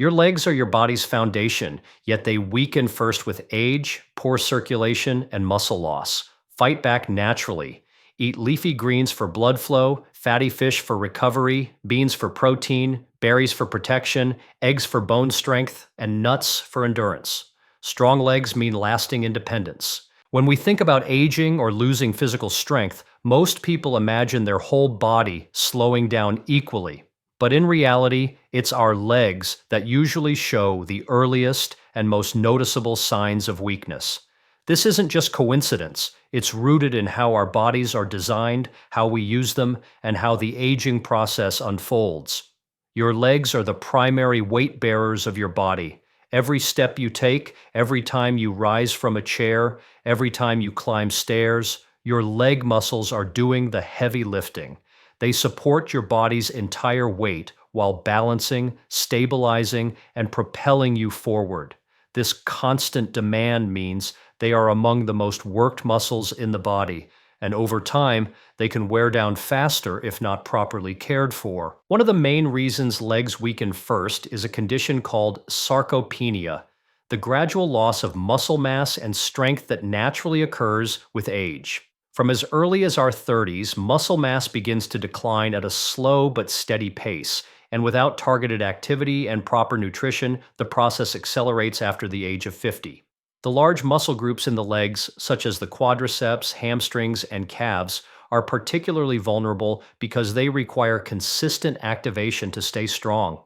Your legs are your body's foundation, yet they weaken first with age, poor circulation, and muscle loss. Fight back naturally. Eat leafy greens for blood flow, fatty fish for recovery, beans for protein, berries for protection, eggs for bone strength, and nuts for endurance. Strong legs mean lasting independence. When we think about aging or losing physical strength, most people imagine their whole body slowing down equally. But in reality, it's our legs that usually show the earliest and most noticeable signs of weakness. This isn't just coincidence, it's rooted in how our bodies are designed, how we use them, and how the aging process unfolds. Your legs are the primary weight bearers of your body. Every step you take, every time you rise from a chair, every time you climb stairs, your leg muscles are doing the heavy lifting. They support your body's entire weight while balancing, stabilizing, and propelling you forward. This constant demand means they are among the most worked muscles in the body, and over time, they can wear down faster if not properly cared for. One of the main reasons legs weaken first is a condition called sarcopenia, the gradual loss of muscle mass and strength that naturally occurs with age. From as early as our 30s, muscle mass begins to decline at a slow but steady pace, and without targeted activity and proper nutrition, the process accelerates after the age of 50. The large muscle groups in the legs, such as the quadriceps, hamstrings, and calves, are particularly vulnerable because they require consistent activation to stay strong.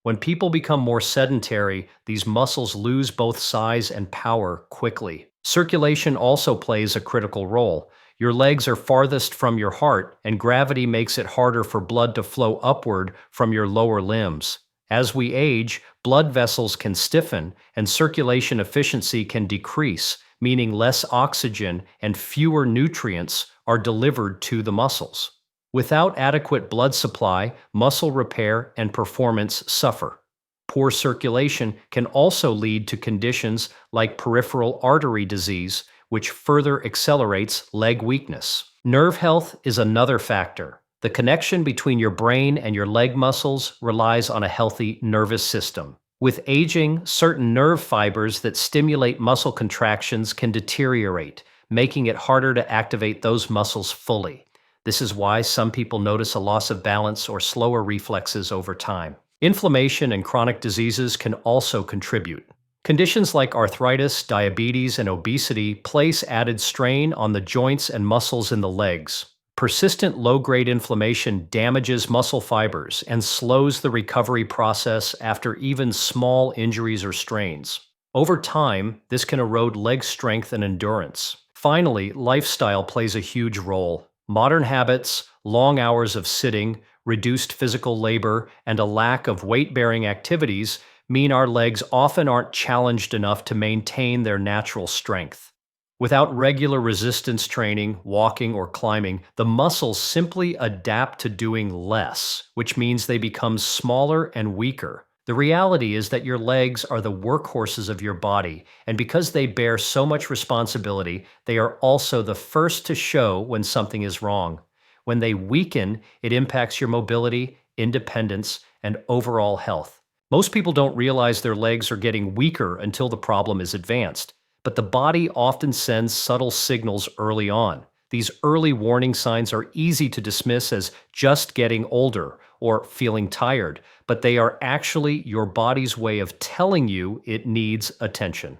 When people become more sedentary, these muscles lose both size and power quickly. Circulation also plays a critical role. Your legs are farthest from your heart, and gravity makes it harder for blood to flow upward from your lower limbs. As we age, blood vessels can stiffen, and circulation efficiency can decrease, meaning less oxygen and fewer nutrients are delivered to the muscles. Without adequate blood supply, muscle repair and performance suffer. Poor circulation can also lead to conditions like peripheral artery disease, which further accelerates leg weakness. Nerve health is another factor. The connection between your brain and your leg muscles relies on a healthy nervous system. With aging, certain nerve fibers that stimulate muscle contractions can deteriorate, making it harder to activate those muscles fully. This is why some people notice a loss of balance or slower reflexes over time. Inflammation and chronic diseases can also contribute. Conditions like arthritis, diabetes, and obesity place added strain on the joints and muscles in the legs. Persistent low-grade inflammation damages muscle fibers and slows the recovery process after even small injuries or strains. Over time, this can erode leg strength and endurance. Finally, lifestyle plays a huge role. Modern habits, long hours of sitting, reduced physical labor, and a lack of weight-bearing activities mean our legs often aren't challenged enough to maintain their natural strength. Without regular resistance training, walking, or climbing, the muscles simply adapt to doing less, which means they become smaller and weaker. The reality is that your legs are the workhorses of your body, and because they bear so much responsibility, they are also the first to show when something is wrong. When they weaken, it impacts your mobility, independence, and overall health. Most people don't realize their legs are getting weaker until the problem is advanced. But the body often sends subtle signals early on. These early warning signs are easy to dismiss as just getting older or feeling tired, but they are actually your body's way of telling you it needs attention.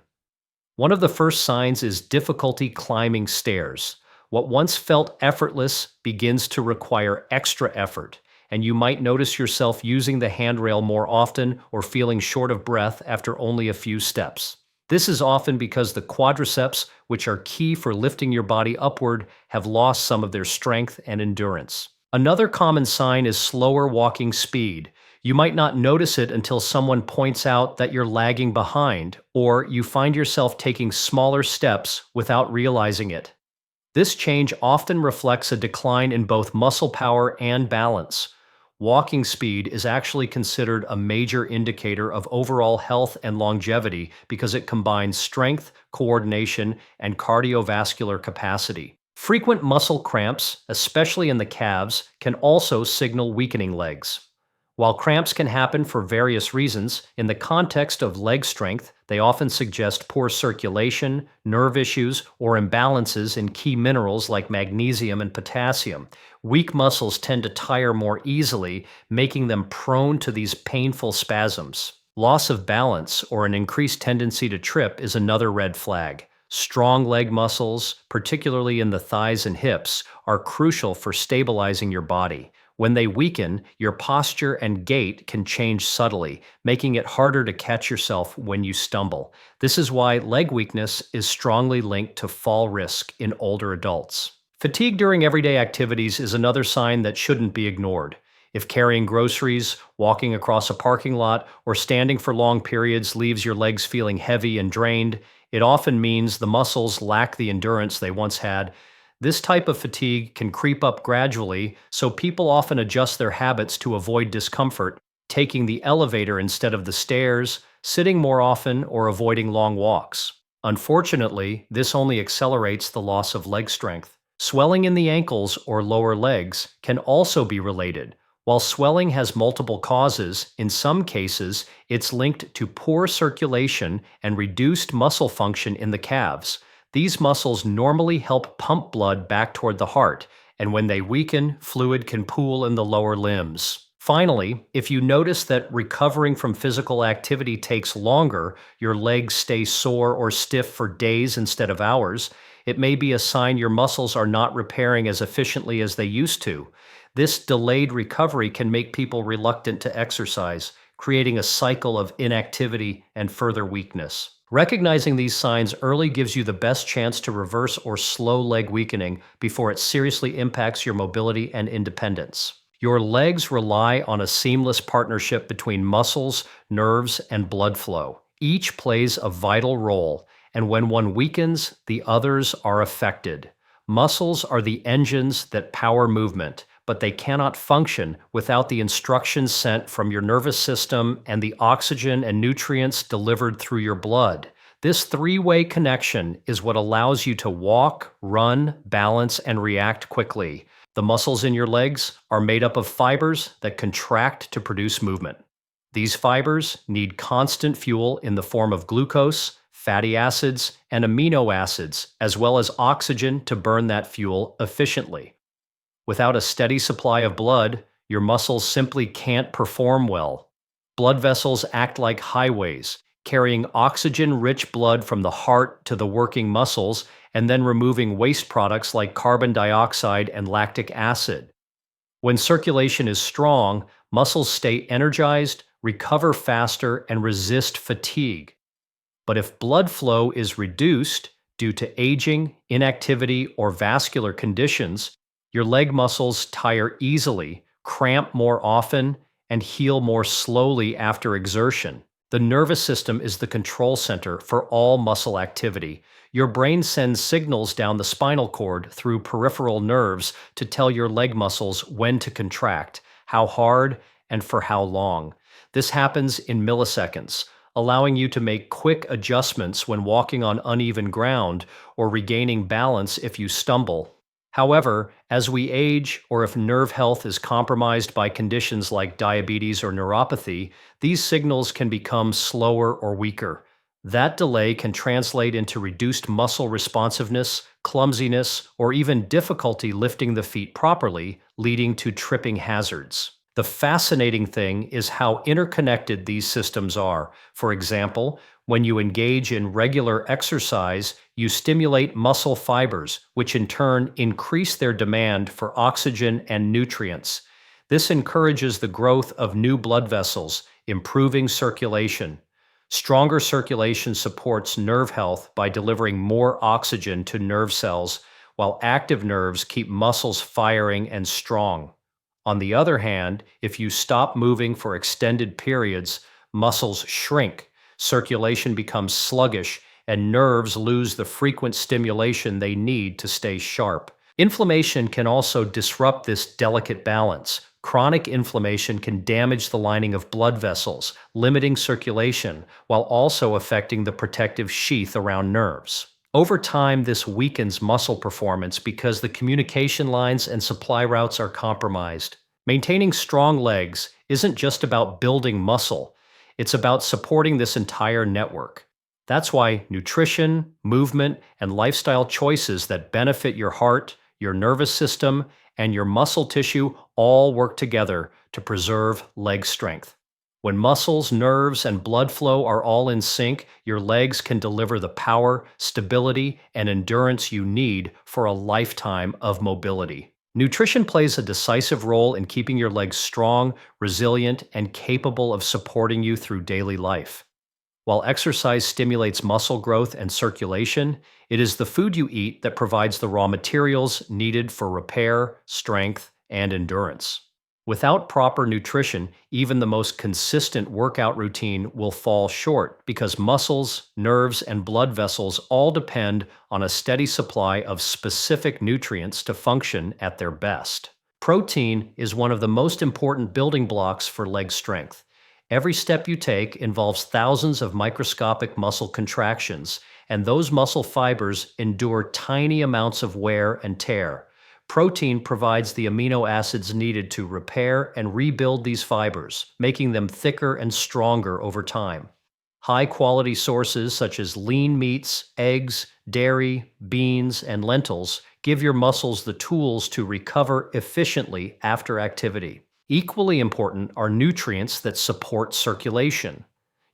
One of the first signs is difficulty climbing stairs. What once felt effortless begins to require extra effort, and you might notice yourself using the handrail more often or feeling short of breath after only a few steps. This is often because the quadriceps, which are key for lifting your body upward, have lost some of their strength and endurance. Another common sign is slower walking speed. You might not notice it until someone points out that you're lagging behind, or you find yourself taking smaller steps without realizing it. This change often reflects a decline in both muscle power and balance. Walking speed is actually considered a major indicator of overall health and longevity because it combines strength, coordination, and cardiovascular capacity. Frequent muscle cramps, especially in the calves, can also signal weakening legs. While cramps can happen for various reasons, in the context of leg strength, they often suggest poor circulation, nerve issues, or imbalances in key minerals like magnesium and potassium. Weak muscles tend to tire more easily, making them prone to these painful spasms. Loss of balance or an increased tendency to trip is another red flag. Strong leg muscles, particularly in the thighs and hips, are crucial for stabilizing your body. When they weaken, your posture and gait can change subtly, making it harder to catch yourself when you stumble. This is why leg weakness is strongly linked to fall risk in older adults. Fatigue during everyday activities is another sign that shouldn't be ignored. If carrying groceries, walking across a parking lot, or standing for long periods leaves your legs feeling heavy and drained, it often means the muscles lack the endurance they once had. This type of fatigue can creep up gradually, so people often adjust their habits to avoid discomfort, taking the elevator instead of the stairs, sitting more often, or avoiding long walks. Unfortunately, this only accelerates the loss of leg strength. Swelling in the ankles or lower legs can also be related. While swelling has multiple causes, in some cases, it's linked to poor circulation and reduced muscle function in the calves. These muscles normally help pump blood back toward the heart, and when they weaken, fluid can pool in the lower limbs. Finally, if you notice that recovering from physical activity takes longer, your legs stay sore or stiff for days instead of hours, it may be a sign your muscles are not repairing as efficiently as they used to. This delayed recovery can make people reluctant to exercise, creating a cycle of inactivity and further weakness. Recognizing these signs early gives you the best chance to reverse or slow leg weakening before it seriously impacts your mobility and independence. Your legs rely on a seamless partnership between muscles, nerves, and blood flow. Each plays a vital role, and when one weakens, the others are affected. Muscles are the engines that power movement, but they cannot function without the instructions sent from your nervous system and the oxygen and nutrients delivered through your blood. This three-way connection is what allows you to walk, run, balance, and react quickly. The muscles in your legs are made up of fibers that contract to produce movement. These fibers need constant fuel in the form of glucose, fatty acids, and amino acids, as well as oxygen to burn that fuel efficiently. Without a steady supply of blood, your muscles simply can't perform well. Blood vessels act like highways, carrying oxygen-rich blood from the heart to the working muscles and then removing waste products like carbon dioxide and lactic acid. When circulation is strong, muscles stay energized, recover faster, and resist fatigue. But if blood flow is reduced due to aging, inactivity, or vascular conditions, your leg muscles tire easily, cramp more often, and heal more slowly after exertion. The nervous system is the control center for all muscle activity. Your brain sends signals down the spinal cord through peripheral nerves to tell your leg muscles when to contract, how hard, and for how long. This happens in milliseconds, allowing you to make quick adjustments when walking on uneven ground or regaining balance if you stumble. However, as we age or if nerve health is compromised by conditions like diabetes or neuropathy, these signals can become slower or weaker. That delay can translate into reduced muscle responsiveness, clumsiness, or even difficulty lifting the feet properly, leading to tripping hazards. The fascinating thing is how interconnected these systems are. For example, when you engage in regular exercise, you stimulate muscle fibers, which in turn increase their demand for oxygen and nutrients. This encourages the growth of new blood vessels, improving circulation. Stronger circulation supports nerve health by delivering more oxygen to nerve cells, while active nerves keep muscles firing and strong. On the other hand, if you stop moving for extended periods, muscles shrink, circulation becomes sluggish, and nerves lose the frequent stimulation they need to stay sharp. Inflammation can also disrupt this delicate balance. Chronic inflammation can damage the lining of blood vessels, limiting circulation, while also affecting the protective sheath around nerves. Over time, this weakens muscle performance because the communication lines and supply routes are compromised. Maintaining strong legs isn't just about building muscle, it's about supporting this entire network. That's why nutrition, movement, and lifestyle choices that benefit your heart, your nervous system, and your muscle tissue all work together to preserve leg strength. When muscles, nerves, and blood flow are all in sync, your legs can deliver the power, stability, and endurance you need for a lifetime of mobility. Nutrition plays a decisive role in keeping your legs strong, resilient, and capable of supporting you through daily life. While exercise stimulates muscle growth and circulation, it is the food you eat that provides the raw materials needed for repair, strength, and endurance. Without proper nutrition, even the most consistent workout routine will fall short because muscles, nerves, and blood vessels all depend on a steady supply of specific nutrients to function at their best. Protein is one of the most important building blocks for leg strength. Every step you take involves thousands of microscopic muscle contractions, and those muscle fibers endure tiny amounts of wear and tear. Protein provides the amino acids needed to repair and rebuild these fibers, making them thicker and stronger over time. High-quality sources such as lean meats, eggs, dairy, beans, and lentils give your muscles the tools to recover efficiently after activity. Equally important are nutrients that support circulation.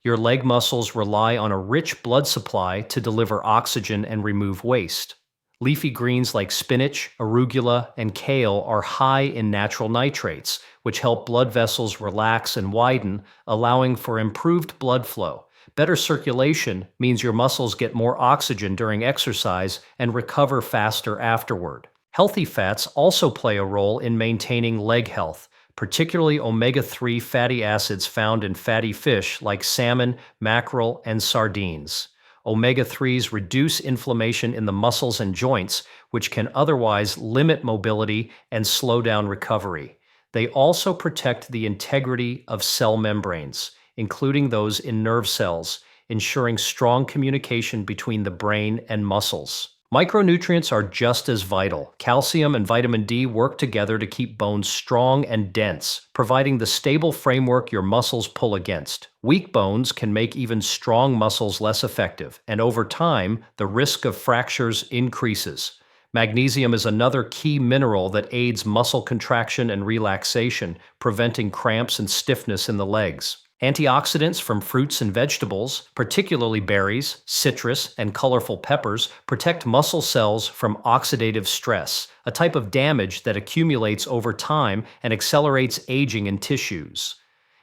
Your leg muscles rely on a rich blood supply to deliver oxygen and remove waste. Leafy greens like spinach, arugula, and kale are high in natural nitrates, which help blood vessels relax and widen, allowing for improved blood flow. Better circulation means your muscles get more oxygen during exercise and recover faster afterward. Healthy fats also play a role in maintaining leg health, particularly omega-3 fatty acids found in fatty fish like salmon, mackerel, and sardines. Omega-3s reduce inflammation in the muscles and joints, which can otherwise limit mobility and slow down recovery. They also protect the integrity of cell membranes, including those in nerve cells, ensuring strong communication between the brain and muscles. Micronutrients are just as vital. Calcium and vitamin D work together to keep bones strong and dense, providing the stable framework your muscles pull against. Weak bones can make even strong muscles less effective, and over time, the risk of fractures increases. Magnesium is another key mineral that aids muscle contraction and relaxation, preventing cramps and stiffness in the legs. Antioxidants from fruits and vegetables, particularly berries, citrus, and colorful peppers, protect muscle cells from oxidative stress, a type of damage that accumulates over time and accelerates aging in tissues.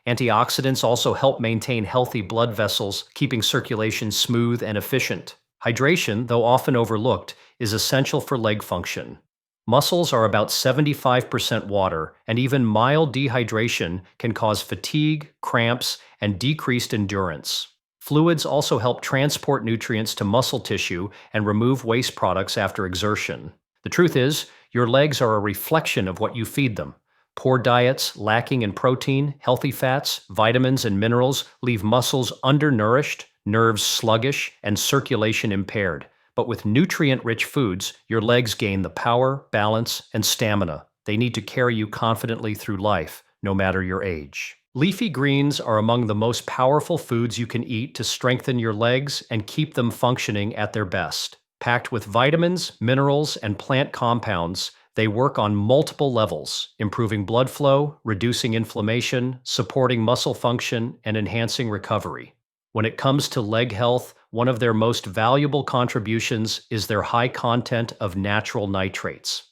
Antioxidants also help maintain healthy blood vessels, keeping circulation smooth and efficient. Hydration, though often overlooked, is essential for leg function. Muscles are about 75% water, and even mild dehydration can cause fatigue, cramps, and decreased endurance. Fluids also help transport nutrients to muscle tissue and remove waste products after exertion. The truth is, your legs are a reflection of what you feed them. Poor diets, lacking in protein, healthy fats, vitamins, and minerals leave muscles undernourished, nerves sluggish, and circulation impaired. But with nutrient-rich foods, your legs gain the power, balance, and stamina they need to carry you confidently through life, no matter your age. Leafy greens are among the most powerful foods you can eat to strengthen your legs and keep them functioning at their best. Packed with vitamins, minerals, and plant compounds, they work on multiple levels, improving blood flow, reducing inflammation, supporting muscle function, and enhancing recovery. When it comes to leg health, one of their most valuable contributions is their high content of natural nitrates.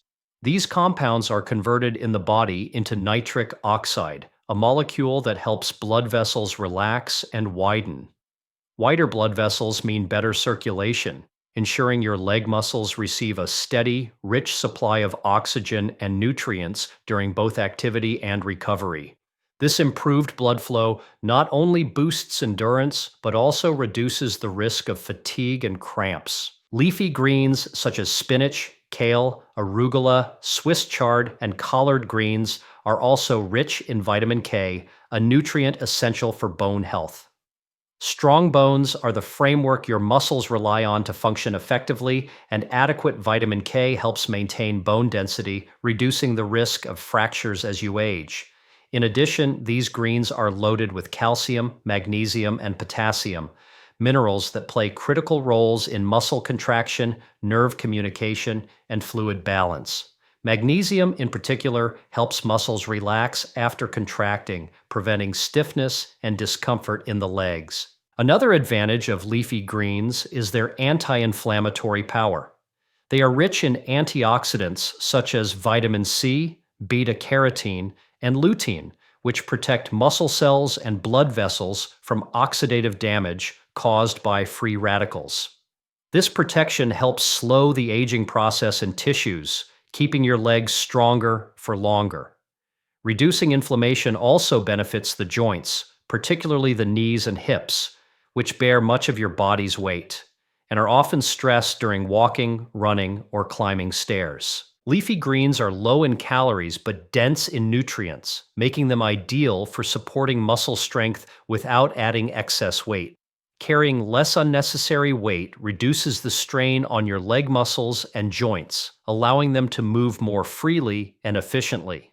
These compounds are converted in the body into nitric oxide, a molecule that helps blood vessels relax and widen. Wider blood vessels mean better circulation, ensuring your leg muscles receive a steady, rich supply of oxygen and nutrients during both activity and recovery. This improved blood flow not only boosts endurance, but also reduces the risk of fatigue and cramps. Leafy greens such as spinach, kale, arugula, Swiss chard, and collard greens are also rich in vitamin K, a nutrient essential for bone health. Strong bones are the framework your muscles rely on to function effectively, and adequate vitamin K helps maintain bone density, reducing the risk of fractures as you age. In addition, these greens are loaded with calcium, magnesium, and potassium, minerals that play critical roles in muscle contraction, nerve communication, and fluid balance. Magnesium, in particular, helps muscles relax after contracting, preventing stiffness and discomfort in the legs. Another advantage of leafy greens is their anti-inflammatory power. They are rich in antioxidants such as vitamin C, beta-carotene, and lutein, which protect muscle cells and blood vessels from oxidative damage caused by free radicals. This protection helps slow the aging process in tissues, keeping your legs stronger for longer. Reducing inflammation also benefits the joints, particularly the knees and hips, which bear much of your body's weight and are often stressed during walking, running, or climbing stairs. Leafy greens are low in calories but dense in nutrients, making them ideal for supporting muscle strength without adding excess weight. Carrying less unnecessary weight reduces the strain on your leg muscles and joints, allowing them to move more freely and efficiently.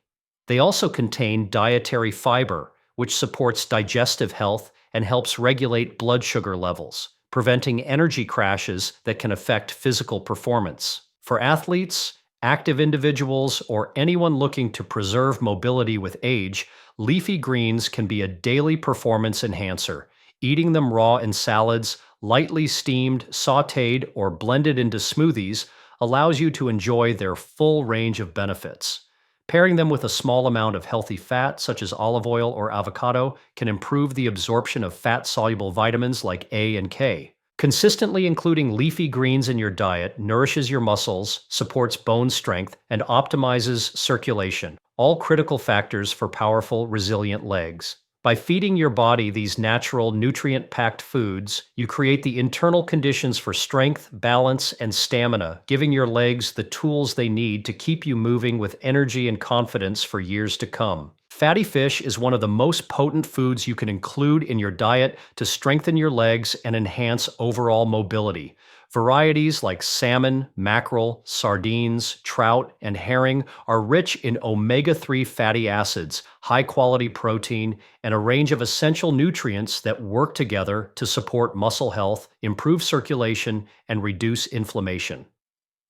They also contain dietary fiber, which supports digestive health and helps regulate blood sugar levels, preventing energy crashes that can affect physical performance. For athletes, active individuals, or anyone looking to preserve mobility with age, leafy greens can be a daily performance enhancer. Eating them raw in salads, lightly steamed, sautéed, or blended into smoothies allows you to enjoy their full range of benefits. Pairing them with a small amount of healthy fat, such as olive oil or avocado, can improve the absorption of fat-soluble vitamins like A and K. Consistently including leafy greens in your diet nourishes your muscles, supports bone strength, and optimizes circulation, all critical factors for powerful, resilient legs. By feeding your body these natural, nutrient-packed foods, you create the internal conditions for strength, balance, and stamina, giving your legs the tools they need to keep you moving with energy and confidence for years to come. Fatty fish is one of the most potent foods you can include in your diet to strengthen your legs and enhance overall mobility. Varieties like salmon, mackerel, sardines, trout, and herring are rich in omega-3 fatty acids, high-quality protein, and a range of essential nutrients that work together to support muscle health, improve circulation, and reduce inflammation.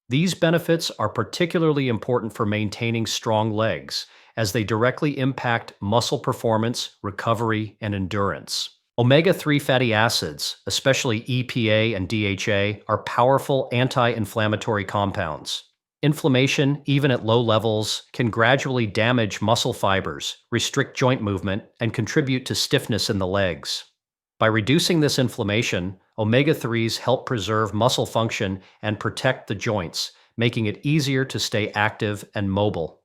These benefits are particularly important for maintaining strong legs, as they directly impact muscle performance, recovery, and endurance. Omega-3 fatty acids, especially EPA and DHA, are powerful anti-inflammatory compounds. Inflammation, even at low levels, can gradually damage muscle fibers, restrict joint movement, and contribute to stiffness in the legs. By reducing this inflammation, omega-3s help preserve muscle function and protect the joints, making it easier to stay active and mobile.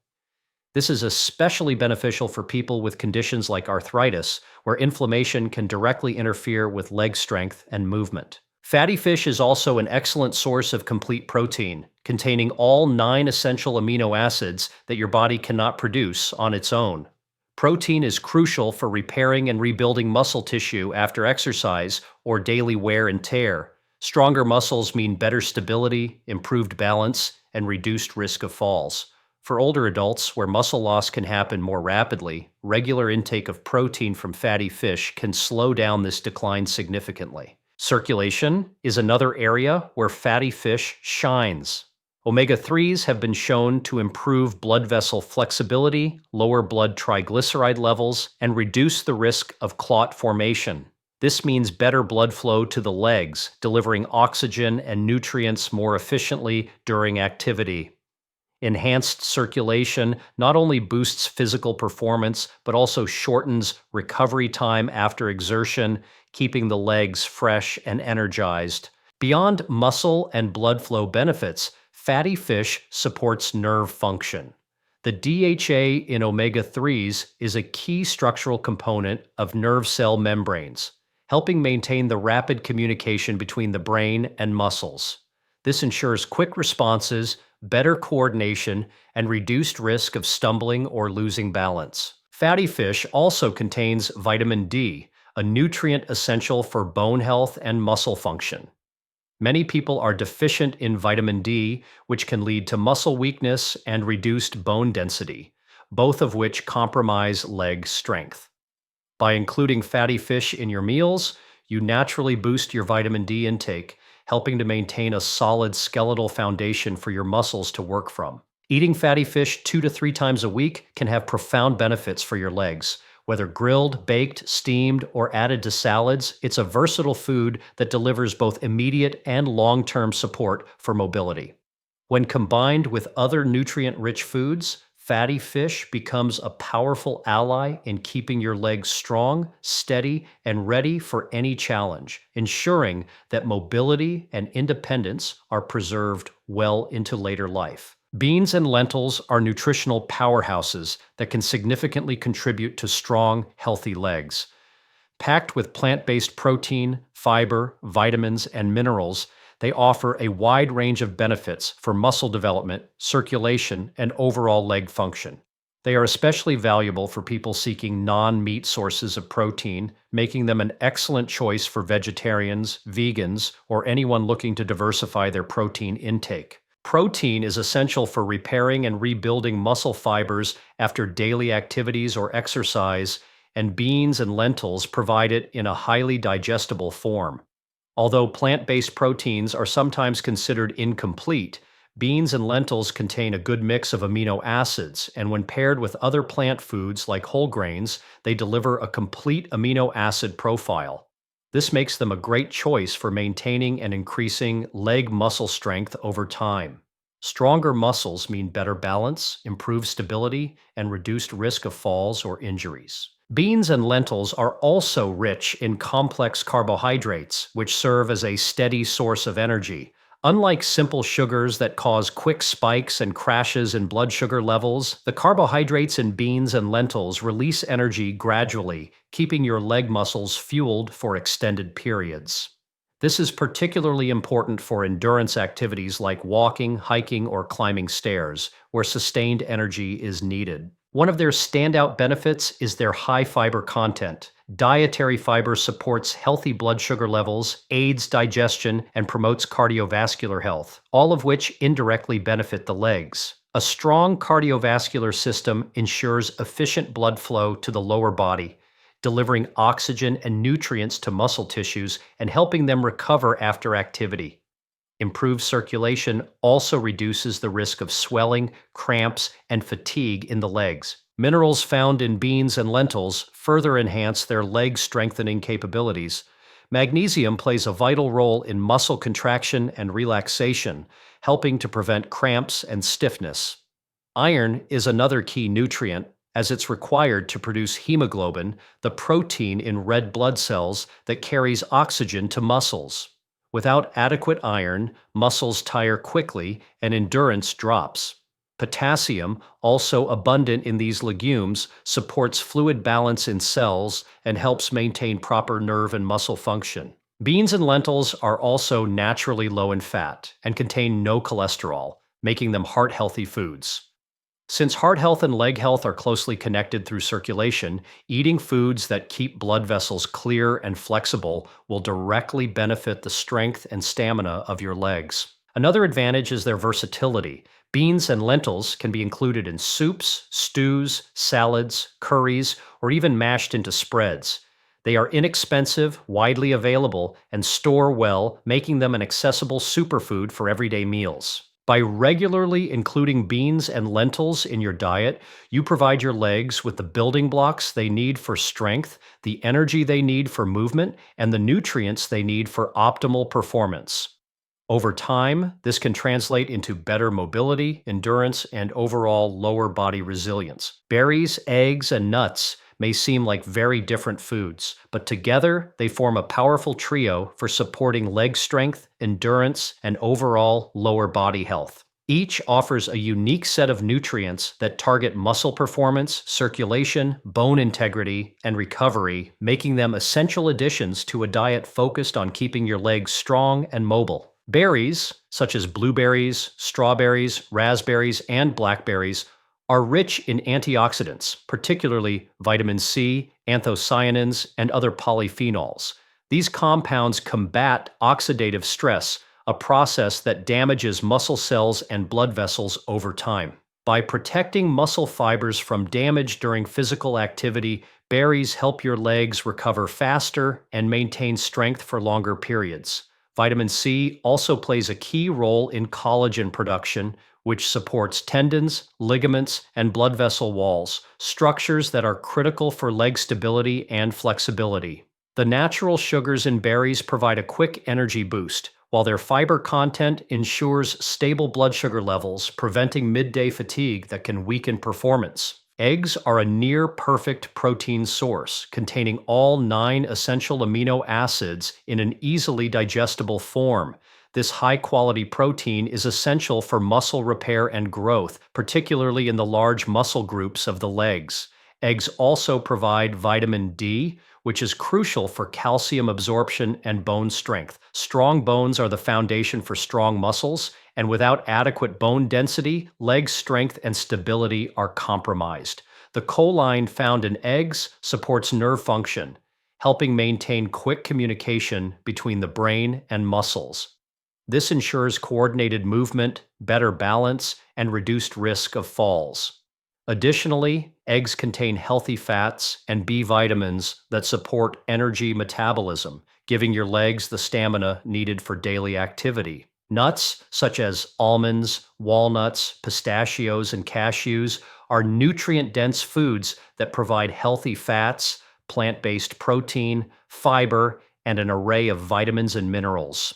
This is especially beneficial for people with conditions like arthritis, where inflammation can directly interfere with leg strength and movement. Fatty fish is also an excellent source of complete protein, containing all 9 essential amino acids that your body cannot produce on its own. Protein is crucial for repairing and rebuilding muscle tissue after exercise or daily wear and tear. Stronger muscles mean better stability, improved balance, and reduced risk of falls. For older adults, where muscle loss can happen more rapidly, regular intake of protein from fatty fish can slow down this decline significantly. Circulation is another area where fatty fish shines. Omega-3s have been shown to improve blood vessel flexibility, lower blood triglyceride levels, and reduce the risk of clot formation. This means better blood flow to the legs, delivering oxygen and nutrients more efficiently during activity. Enhanced circulation not only boosts physical performance, but also shortens recovery time after exertion, keeping the legs fresh and energized. Beyond muscle and blood flow benefits, fatty fish supports nerve function. The DHA in omega-3s is a key structural component of nerve cell membranes, helping maintain the rapid communication between the brain and muscles. This ensures quick responses, better coordination, and reduced risk of stumbling or losing balance. Fatty fish also contains vitamin D, a nutrient essential for bone health and muscle function. Many people are deficient in vitamin D, which can lead to muscle weakness and reduced bone density. both of which compromise leg strength. By including fatty fish in your meals, you naturally boost your vitamin D intake, helping to maintain a solid skeletal foundation for your muscles to work from. Eating fatty fish 2 to 3 times a week can have profound benefits for your legs. Whether grilled, baked, steamed, or added to salads, it's a versatile food that delivers both immediate and long-term support for mobility. When combined with other nutrient-rich foods, fatty fish becomes a powerful ally in keeping your legs strong, steady, and ready for any challenge, ensuring that mobility and independence are preserved well into later life. Beans and lentils are nutritional powerhouses that can significantly contribute to strong, healthy legs. Packed with plant-based protein, fiber, vitamins, and minerals, they offer a wide range of benefits for muscle development, circulation, and overall leg function. They are especially valuable for people seeking non-meat sources of protein, making them an excellent choice for vegetarians, vegans, or anyone looking to diversify their protein intake. Protein is essential for repairing and rebuilding muscle fibers after daily activities or exercise, and beans and lentils provide it in a highly digestible form. Although plant-based proteins are sometimes considered incomplete, beans and lentils contain a good mix of amino acids, and when paired with other plant foods like whole grains, they deliver a complete amino acid profile. This makes them a great choice for maintaining and increasing leg muscle strength over time. Stronger muscles mean better balance, improved stability, and reduced risk of falls or injuries. Beans and lentils are also rich in complex carbohydrates, which serve as a steady source of energy. Unlike simple sugars that cause quick spikes and crashes in blood sugar levels, the carbohydrates in beans and lentils release energy gradually, keeping your leg muscles fueled for extended periods. This is particularly important for endurance activities like walking, hiking, or climbing stairs, where sustained energy is needed. One of their standout benefits is their high fiber content. Dietary fiber supports healthy blood sugar levels, aids digestion, and promotes cardiovascular health, all of which indirectly benefit the legs. A strong cardiovascular system ensures efficient blood flow to the lower body, delivering oxygen and nutrients to muscle tissues and helping them recover after activity. Improved circulation also reduces the risk of swelling, cramps, and fatigue in the legs. Minerals found in beans and lentils further enhance their leg strengthening capabilities. Magnesium plays a vital role in muscle contraction and relaxation, helping to prevent cramps and stiffness. Iron is another key nutrient, as it's required to produce hemoglobin, the protein in red blood cells that carries oxygen to muscles. Without adequate iron, muscles tire quickly and endurance drops. Potassium, also abundant in these legumes, supports fluid balance in cells and helps maintain proper nerve and muscle function. Beans and lentils are also naturally low in fat and contain no cholesterol, making them heart-healthy foods. Since heart health and leg health are closely connected through circulation, eating foods that keep blood vessels clear and flexible will directly benefit the strength and stamina of your legs. Another advantage is their versatility. Beans and lentils can be included in soups, stews, salads, curries, or even mashed into spreads. They are inexpensive, widely available, and store well, making them an accessible superfood for everyday meals. By regularly including beans and lentils in your diet, you provide your legs with the building blocks they need for strength, the energy they need for movement, and the nutrients they need for optimal performance. Over time, this can translate into better mobility, endurance, and overall lower body resilience. Berries, eggs, and nuts may seem like very different foods, but together they form a powerful trio for supporting leg strength, endurance, and overall lower body health. Each offers a unique set of nutrients that target muscle performance, circulation, bone integrity, and recovery, making them essential additions to a diet focused on keeping your legs strong and mobile. Berries, such as blueberries, strawberries, raspberries, and blackberries, are rich in antioxidants, particularly vitamin C, anthocyanins, and other polyphenols. These compounds combat oxidative stress, a process that damages muscle cells and blood vessels over time. By protecting muscle fibers from damage during physical activity, berries help your legs recover faster and maintain strength for longer periods. Vitamin C also plays a key role in collagen production, which supports tendons, ligaments, and blood vessel walls, structures that are critical for leg stability and flexibility. The natural sugars in berries provide a quick energy boost, while their fiber content ensures stable blood sugar levels, preventing midday fatigue that can weaken performance. Eggs are a near perfect protein source, containing all 9 essential amino acids in an easily digestible form. This high-quality protein is essential for muscle repair and growth, particularly in the large muscle groups of the legs. Eggs also provide vitamin D, which is crucial for calcium absorption and bone strength. Strong bones are the foundation for strong muscles, and without adequate bone density, leg strength and stability are compromised. The choline found in eggs supports nerve function, helping maintain quick communication between the brain and muscles. This ensures coordinated movement, better balance, and reduced risk of falls. Additionally, eggs contain healthy fats and B vitamins that support energy metabolism, giving your legs the stamina needed for daily activity. Nuts, such as almonds, walnuts, pistachios, and cashews, are nutrient-dense foods that provide healthy fats, plant-based protein, fiber, and an array of vitamins and minerals.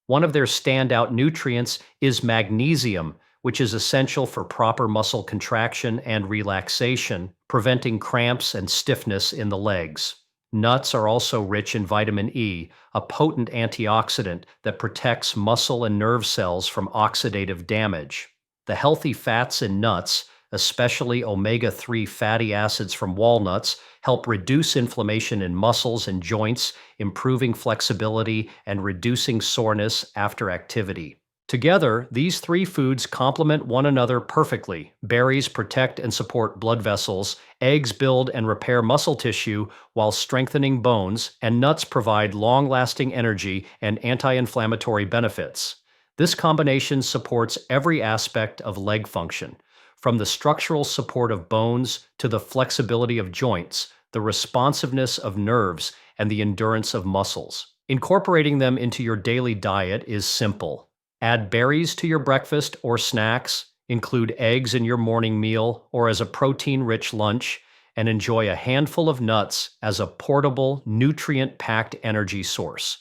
One of their standout nutrients is magnesium, which is essential for proper muscle contraction and relaxation, preventing cramps and stiffness in the legs. Nuts are also rich in vitamin E, a potent antioxidant that protects muscle and nerve cells from oxidative damage. The healthy fats in nuts, especially omega-3 fatty acids from walnuts, help reduce inflammation in muscles and joints, improving flexibility and reducing soreness after activity. Together, these 3 foods complement one another perfectly. Berries protect and support blood vessels, eggs build and repair muscle tissue while strengthening bones, and nuts provide long-lasting energy and anti-inflammatory benefits. This combination supports every aspect of leg function, from the structural support of bones to the flexibility of joints, the responsiveness of nerves, and the endurance of muscles. Incorporating them into your daily diet is simple. Add berries to your breakfast or snacks, include eggs in your morning meal or as a protein-rich lunch, and enjoy a handful of nuts as a portable, nutrient-packed energy source.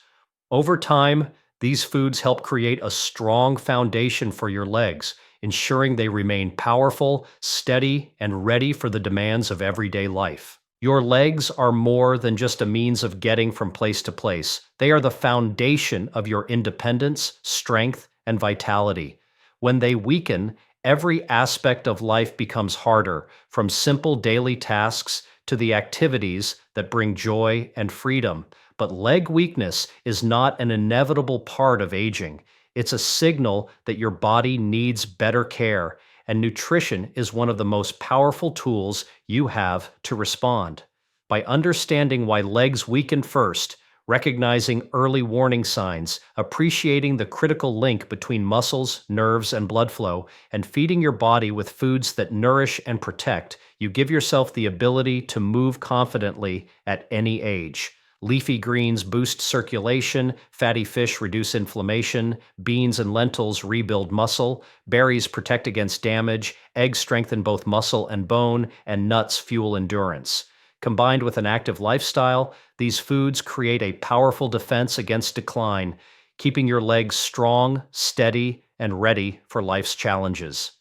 Over time, these foods help create a strong foundation for your legs, ensuring they remain powerful, steady, and ready for the demands of everyday life. Your legs are more than just a means of getting from place to place. They are the foundation of your independence, strength, and vitality. When they weaken, every aspect of life becomes harder, from simple daily tasks to the activities that bring joy and freedom. But leg weakness is not an inevitable part of aging. It's a signal that your body needs better care, and nutrition is one of the most powerful tools you have to respond. By understanding why legs weaken first, recognizing early warning signs, appreciating the critical link between muscles, nerves, and blood flow, and feeding your body with foods that nourish and protect, you give yourself the ability to move confidently at any age. Leafy greens boost circulation, fatty fish reduce inflammation, beans and lentils rebuild muscle, berries protect against damage, eggs strengthen both muscle and bone, and nuts fuel endurance. Combined with an active lifestyle, these foods create a powerful defense against decline, keeping your legs strong, steady, and ready for life's challenges.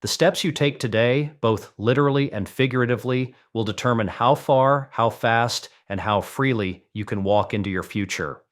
The steps you take today, both literally and figuratively, will determine how far, how fast, and how freely you can walk into your future.